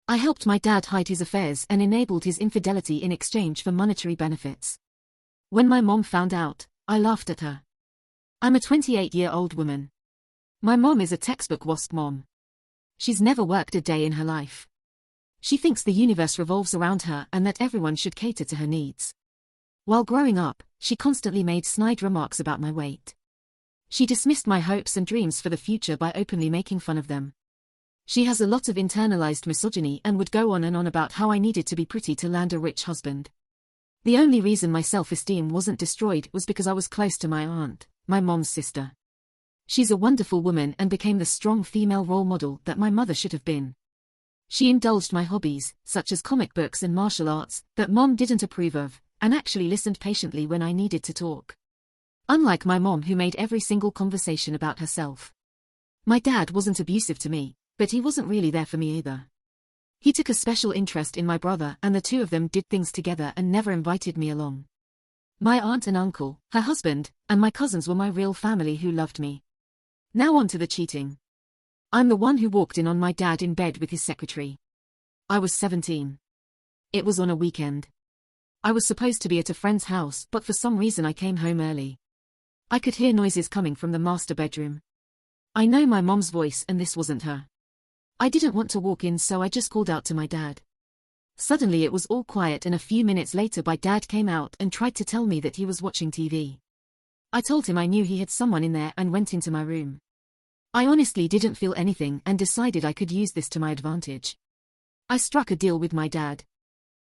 I helped my dad hide his affairs and enabled his infidelity in exchange for monetary benefits. When my mom found out, I laughed at her. I'm a 28-year-old woman. My mom is a textbook WASP mom. She's never worked a day in her life. She thinks the universe revolves around her and that everyone should cater to her needs. While growing up, she constantly made snide remarks about my weight. She dismissed my hopes and dreams for the future by openly making fun of them. She has a lot of internalized misogyny and would go on and on about how I needed to be pretty to land a rich husband. The only reason my self-esteem wasn't destroyed was because I was close to my aunt, my mom's sister. She's a wonderful woman and became the strong female role model that my mother should have been. She indulged my hobbies, such as comic books and martial arts, that Mom didn't approve of, and actually listened patiently when I needed to talk. Unlike my mom, who made every single conversation about herself. My dad wasn't abusive to me, but he wasn't really there for me either. He took a special interest in my brother, and the two of them did things together and never invited me along. My aunt and uncle, her husband, and my cousins were my real family who loved me. Now on to the cheating. I'm the one who walked in on my dad in bed with his secretary. I was 17. It was on a weekend. I was supposed to be at a friend's house, but for some reason I came home early. I could hear noises coming from the master bedroom. I know my mom's voice and this wasn't her. I didn't want to walk in, so I just called out to my dad. Suddenly it was all quiet, and a few minutes later my dad came out and tried to tell me that he was watching TV. I told him I knew he had someone in there and went into my room. I honestly didn't feel anything and decided I could use this to my advantage. I struck a deal with my dad.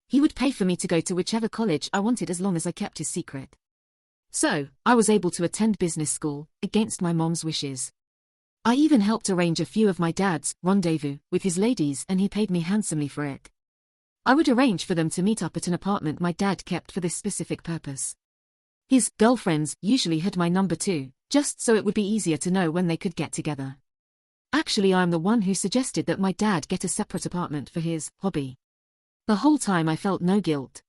He would pay for me to go to whichever college I wanted as long as I kept his secret. So, I was able to attend business school, against my mom's wishes. I even helped arrange a few of my dad's rendezvous with his ladies, and he paid me handsomely for it. I would arrange for them to meet up at an apartment my dad kept for this specific purpose. His girlfriends usually had my number too, just so it would be easier to know when they could get together. Actually, I'm the one who suggested that my dad get a separate apartment for his hobby. The whole time I felt no guilt.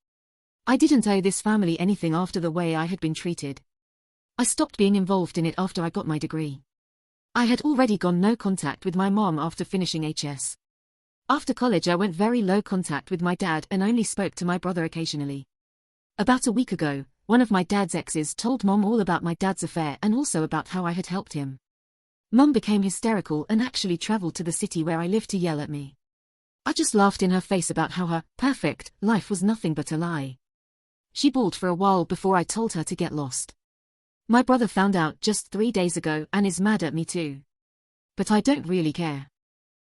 I didn't owe this family anything after the way I had been treated. I stopped being involved in it after I got my degree. I had already gone no contact with my mom after finishing HS. After college I went very low contact with my dad and only spoke to my brother occasionally. About a week ago, one of my dad's exes told Mom all about my dad's affair and also about how I had helped him. Mom became hysterical and actually traveled to the city where I live to yell at me. I just laughed in her face about how her perfect life was nothing but a lie. She bawled for a while before I told her to get lost. My brother found out just 3 days ago and is mad at me too. But I don't really care.